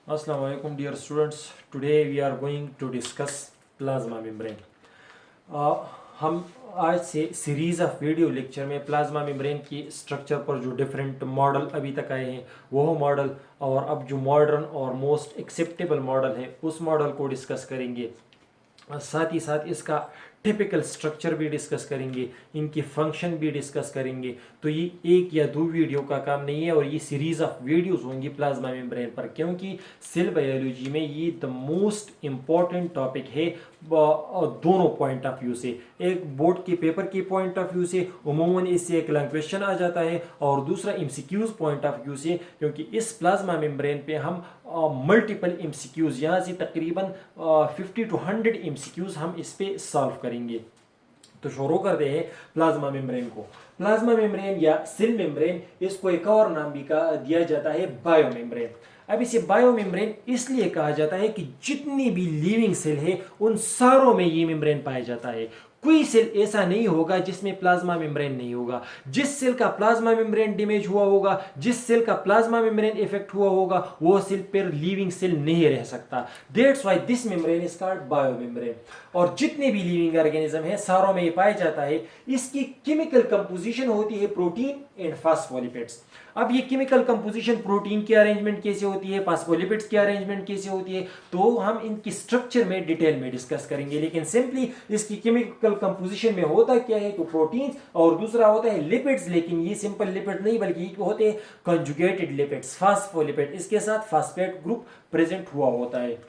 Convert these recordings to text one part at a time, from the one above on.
Assalamu alaikum dear students. Today we are going to discuss plasma membrane. हम आज से series of video lecture में plasma membrane की structure पर जो डिफरेंट मॉडल अभी तक आए हैं वो मॉडल और अब जो मॉडर्न और मोस्ट एक्सेप्टेबल मॉडल है उस मॉडल को डिस्कस करेंगे। साथ ही साथ इसका टिपिकल स्ट्रक्चर भी डिस्कस करेंगे, इनकी फंक्शन भी डिस्कस करेंगे। तो ये एक या दो वीडियो का काम नहीं है और ये सीरीज ऑफ वीडियोस होंगी प्लाज्मा मेम्ब्रेन पर, क्योंकि सेल बायोलॉजी में ये द मोस्ट इम्पॉर्टेंट टॉपिक है दोनों पॉइंट ऑफ व्यू से। एक बोर्ड के पेपर के पॉइंट ऑफ व्यू से उमूमन इससे एक लॉन्ग क्वेश्चन आ जाता है और दूसरा एमसीक्यूज पॉइंट ऑफ व्यू से, क्योंकि इस प्लाज्मा मेम्ब्रेन पे हम मल्टीपल एमसीक्यूज यहाँ से तकरीबन 50 to 100 एमसीक्यूज हम इस पे सॉल्व करेंगे। तो शुरू करते हैं प्लाज्मा मेम्ब्रेन को। प्लाज्मा मेम्ब्रेन या सेल मेम्ब्रेन, इसको एक और नाम भी दिया जाता है बायो मेम्ब्रेन। अब इसे बायो मेम्ब्रेन इसलिए कहा जाता है कि जितनी भी लिविंग सेल है उन सारों में ये मेम्ब्रेन पाया जाता है। कोई सेल ऐसा नहीं होगा जिसमें प्लाज्मा मेम्ब्रेन नहीं होगा। जिस सेल का प्लाज्मा मेम्ब्रेन डैमेज हुआ होगा, जिस सेल का प्लाज्मा मेम्ब्रेन इफेक्ट हुआ होगा, वो सेल पर लिविंग सेल नहीं रह सकता। That's why this membrane is called bio membrane. और जितने भी लिविंग ऑर्गेनिज्म है सारों में ये पाया जाता है। इसकी केमिकल कंपोजिशन होती है प्रोटीन एंड फास्फोलिपिड्स। अब ये केमिकल कंपोजिशन, प्रोटीन की अरेंजमेंट कैसे होती है, फास्फोलिपिड्स की अरेंजमेंट कैसे होती है, तो हम इनकी स्ट्रक्चर में डिटेल में डिस्कस करेंगे। लेकिन सिंपली इसकी केमिकल कंपोजिशन में होता क्या है, तो प्रोटीन्स और दूसरा होता है लिपिड्स। लेकिन ये सिंपल लिपिड नहीं बल्कि होते हैं कंजुगेटेड लिपिड्स, फास्फोलिपिड। इसके साथ फास्फेट ग्रुप प्रेजेंट हुआ होता है।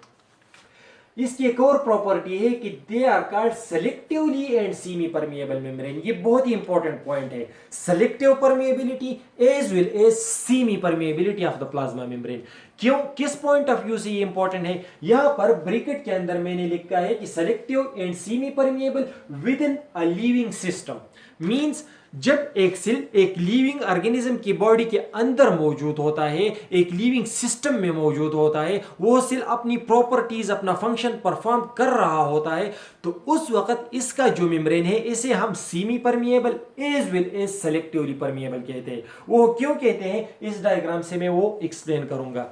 इसकी एक और प्रॉपर्टी है कि they are called selectively and semi permeable membrane. ये बहुत ही इंपॉर्टेंट पॉइंट है, selective permeability as well as semi permeability of the plasma membrane. क्यों, किस पॉइंट ऑफ व्यू से ये इंपॉर्टेंट है? यहां पर ब्रैकेट के अंदर मैंने लिखा है कि selective and semi permeable with in a living system. Means जब एक सेल एक लिविंग ऑर्गेनिज्म की बॉडी के अंदर मौजूद होता है, एक लिविंग सिस्टम में मौजूद होता है, वो सेल अपनी प्रॉपर्टीज, अपना फंक्शन परफॉर्म कर रहा होता है, तो उस वक्त इसका जो मेम्ब्रेन है इसे हम semi permeable as well as selectively permeable कहते हैं। वो क्यों कहते हैं इस डायग्राम से मैं वो एक्सप्लेन करूंगा।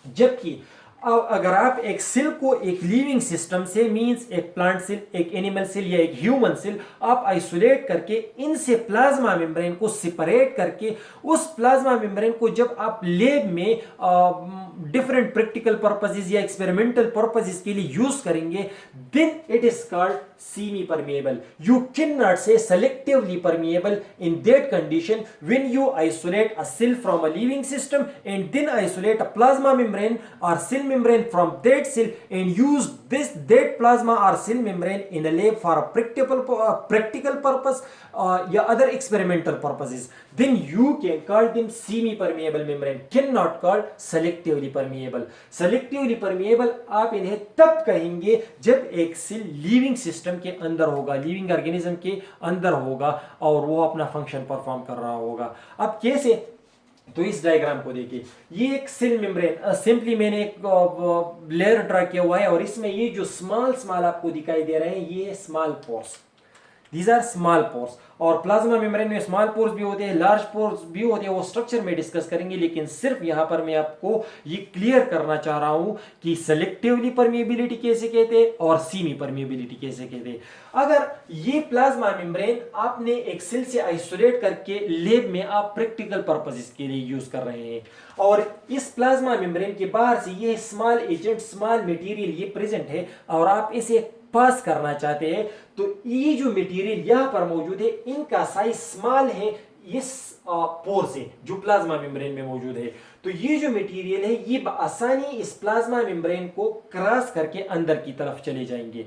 जबकि अगर आप एक सेल को एक लिविंग सिस्टम से, मींस एक प्लांट सेल, एक एनिमल सेल या एक ह्यूमन सेल, आप आइसोलेट करके इनसे प्लाज्मा मेम्ब्रेन को सेपरेट करके उस प्लाज्मा मेम्ब्रेन को जब आप लैब में डिफरेंट प्रैक्टिकल पर्पसेस या एक्सपेरिमेंटल पर्पसेस के लिए यूज करेंगे, then it is called semi permeable. You cannot say selectively permeable in that condition when you isolate a cell from a living system and then isolate a plasma membrane or cell membrane from that cell and use that plasma or cell membrane in a lab for a practical purpose या other experimental purposes. Then you can call them semi permeable membrane, cannot call selectively permeable. Selectively permeable आप इन्हें तब कहेंगे जब एक cell living system के अंदर होगा, लिविंग ऑर्गेनिज्म के अंदर होगा और वो अपना फंक्शन परफॉर्म कर रहा होगा। अब कैसे, तो इस डायग्राम को देखिए, ये एक सेल मेम्ब्रेन, सिंपली मैंने एक लेयर ड्रा किया हुआ है और इसमें ये जो स्मॉल स्मॉल आपको दिखाई दे रहे हैं ये small pores, these are small pores. और प्लाज्मा मेम्ब्रेन में स्मॉल पोर्स भी होते हैं, लार्ज पोर्स भी होते हैं, वो स्ट्रक्चर में डिस्कस करेंगे। लेकिन सिर्फ यहां पर मैं आपको ये क्लियर करना चाह रहा हूं कि सेलेक्टिवली परमिएबिलिटी कैसे कहते हैं और सीमी परमिएबिलिटी कैसे कहते हैं। अगर ये प्लाज्मा मेम्ब्रेन आपने एक सेल से आइसोलेट करके लैब में आप प्रैक्टिकल पर्पसेस के लिए यूज कर रहे हैं और इस प्लाज्मा मेम्ब्रेन के बाहर से ये स्मॉल एजेंट, स्मॉल मटेरियल ये प्रेजेंट है और आप इसे पास करना चाहते हैं, तो ये जो मटेरियल यहां पर मौजूद है इनका साइज स्मॉल है इस पोर से जो प्लाज्मा मेम्ब्रेन में मौजूद है। तो ये जो मटेरियल है ये आसानी इस प्लाज्मा मेम्ब्रेन को क्रॉस करके अंदर की तरफ चले जाएंगे।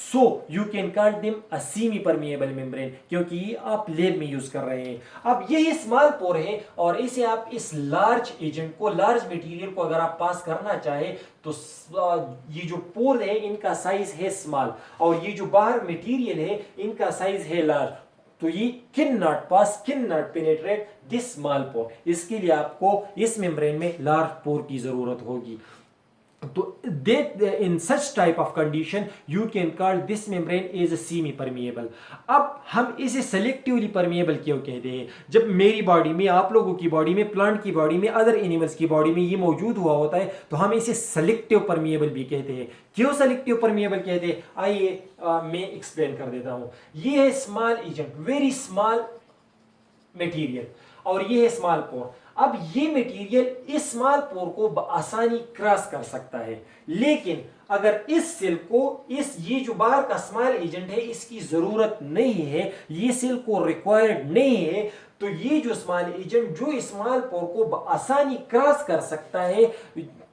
So you can call them a semi permeable membrane, क्योंकि ये आप लैब में यूज कर रहे हैं। अब यही स्मॉल पोर है और इसे आप इस लार्ज एजेंट को, लार्ज मटेरियल को अगर आप पास करना चाहे तो ये जो पोर है इनका साइज है स्मॉल और ये जो बाहर मटेरियल है इनका साइज है लार्ज। तो ये can not pass, can not penetrate this small pore. इसके लिए आपको इस मेम्ब्रेन में लार्ज पोर की जरूरत होगी। तो they in such type of condition you can call this membrane is semi permeable. अब हम इसे सेलेक्टिवली परमिएबल क्यों कहते हैं? जब मेरी बॉडी में, आप लोगों की बॉडी में, प्लांट की बॉडी में, अदर एनिमल्स की बॉडी में ये मौजूद हुआ होता है तो हम इसे सेलेक्टिव परमिएबल भी कहते हैं। क्यों सेलेक्टिव परमिएबल कहते हैं? आइए मैं एक्सप्लेन कर देता हूं। ये है small agent, very small material, और ये है स्मॉल पोर। अब ये मटेरियल इस स्मॉल पोर को आसानी क्रॉस कर सकता है, लेकिन अगर इस सेल को ये जो बाहर का स्मॉल एजेंट है इसकी जरूरत नहीं है, ये सेल को रिक्वायर्ड नहीं है, तो ये जो स्मॉल एजेंट जो स्मॉल पोर को आसानी क्रॉस कर सकता है,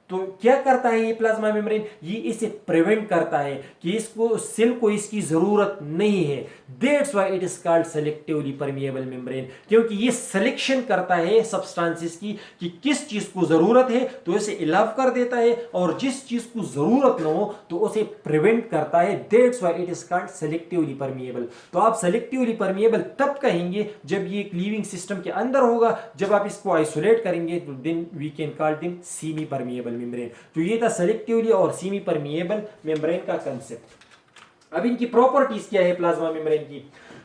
तो क्या करता है ये प्लाज्मा मेम्ब्रेन? ये इसे प्रिवेंट करता है कि इसको सेल को इसकी जरूरत नहीं है। That's why it is called selectively permeable membrane, क्योंकि ये सिलेक्शन करता है सब्सटेंसेस की कि किस चीज को जरूरत है तो इसे अलाउ कर देता है, और जिस चीज को जरूरत न हो तो उसे प्रिवेंट करता है। That's why it is called selectively permeable. तो आप सेलेक्टिवली परमिएबल तब कहेंगे जब ये एक लिविंग सिस्टम के अंदर होगा, जब आप इसको आइसोलेट करेंगे तो then we can call them semi permeable membrane. तो ये था सेलेक्टिवली और सेमी परमिएबल मेम्ब्रेन का कंसेप्ट। अब इनकी प्रॉपर्टीज क्या है प्लाज्मा मेम्ब्रेन की?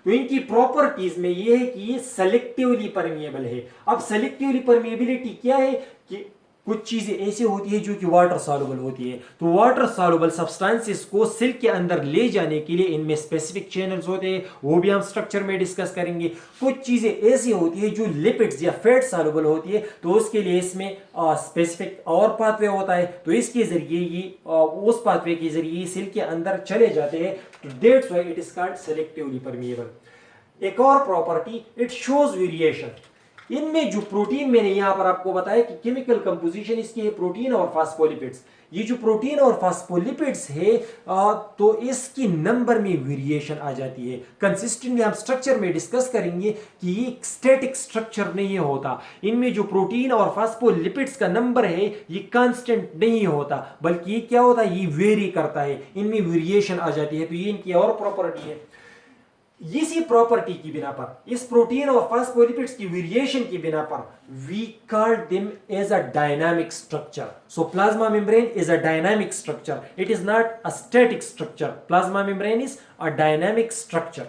तो इनकी प्रॉपर्टीज में ये है कि ये सेलेक्टिवली परमिएबल है। अब सेलेक्टिवली परमिएबिलिटी क्या है कि कुछ चीजें ऐसी होती है जो कि वाटर सॉल्युबल होती है, तो वाटर सॉल्युबल सब्सटेंसेस को सेल के अंदर ले जाने के लिए इनमें स्पेसिफिक चैनल्स होते हैं, वो भी हम स्ट्रक्चर में डिस्कस करेंगे। कुछ चीजें ऐसी होती है जो लिपिड्स या फैट सॉल्युबल होती है, तो उसके लिए इसमें स्पेसिफिक और पाथवे होता है, तो इसके जरिए ये उस पाथवे के जरिए सेल के अंदर चले जाते हैं। तो that's why it is called selectively permeable. एक और प्रॉपर्टी, इट शोज वेरिएशन। इनमें जो प्रोटीन, मैंने यहां पर आपको बताया कि केमिकल कंपोजिशन इसकी है प्रोटीन और फास्फोलिपिड्स। ये जो प्रोटीन और फास्फोलिपिड्स है तो इसकी नंबर में वेरिएशन आ जाती है। कंसिस्टेंटली हम स्ट्रक्चर में डिस्कस करेंगे कि ये स्टैटिक स्ट्रक्चर नहीं होता। इनमें जो प्रोटीन और फास्फोलिपिड्स का नंबर है ये कांस्टेंट नहीं होता, बल्कि ये क्या होता है, ये वेरी करता है, इनमें वेरिएशन आ जाती है। तो ये इनकी और प्रॉपर्टी है। इसी प्रॉपर्टी की बिना पर, इस प्रोटीन और फास्फोलिपिड्स की वेरिएशन की बिना पर, we call them as a dynamic structure. So plasma membrane is a dynamic structure, it is not a static structure. Plasma membrane is a dynamic structure.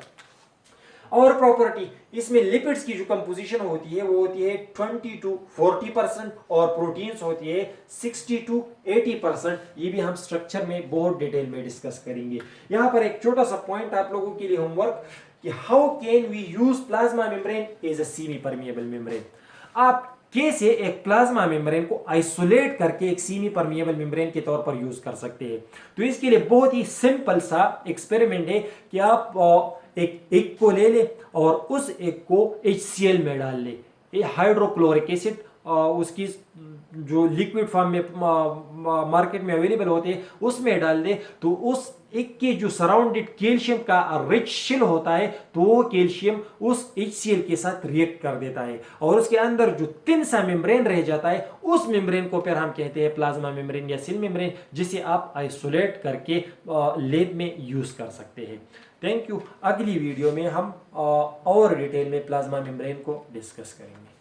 और प्रॉपर्टी, इसमें लिपिड्स की जो composition होती है वो होती है 20 to 40%, और प्रोटीन्स होती है 60 to 80%। ये भी हम स्ट्रक्चर में बहुत डिटेल में डिस्कस करेंगे। यहां पर एक छोटा सा पॉइंट आप लोगों के लिए होमवर्क कि how can we use plasma membrane as a semi permeable membrane. आप कैसे एक प्लाज्मा मेम्ब्रेन को आइसोलेट करके एक सेमी परमिएबल मेम्ब्रेन के तौर पर यूज कर सकते हैं? तो इसके लिए बहुत ही सिंपल सा एक्सपेरिमेंट है कि आप एक एग को ले ले और उस एग को HCl में डाल ले, ये हाइड्रोक्लोरिक एसिड, उसकी जो लिक्विड फॉर्म में मार्केट में अवेलेबल होते हैं उसमें डाल दे, तो उस एग के जो सराउंडेड कैल्शियम का रिच शेल होता है तो वो कैल्शियम उस HCl के साथ रिएक्ट कर देता है, और उसके अंदर जो थिन सा मेम्ब्रेन रह जाता है उस मेम्ब्रेन को फिर हम कहते हैं प्लाज्मा मेम्ब्रेन या सेल मेम्ब्रेन, जिसे आप आइसोलेट करके लैब में यूज कर सकते हैं। Thank you. अगली वीडियो में हम और डिटेल में प्लाज्मा मेम्ब्रेन को डिस्कस करेंगे।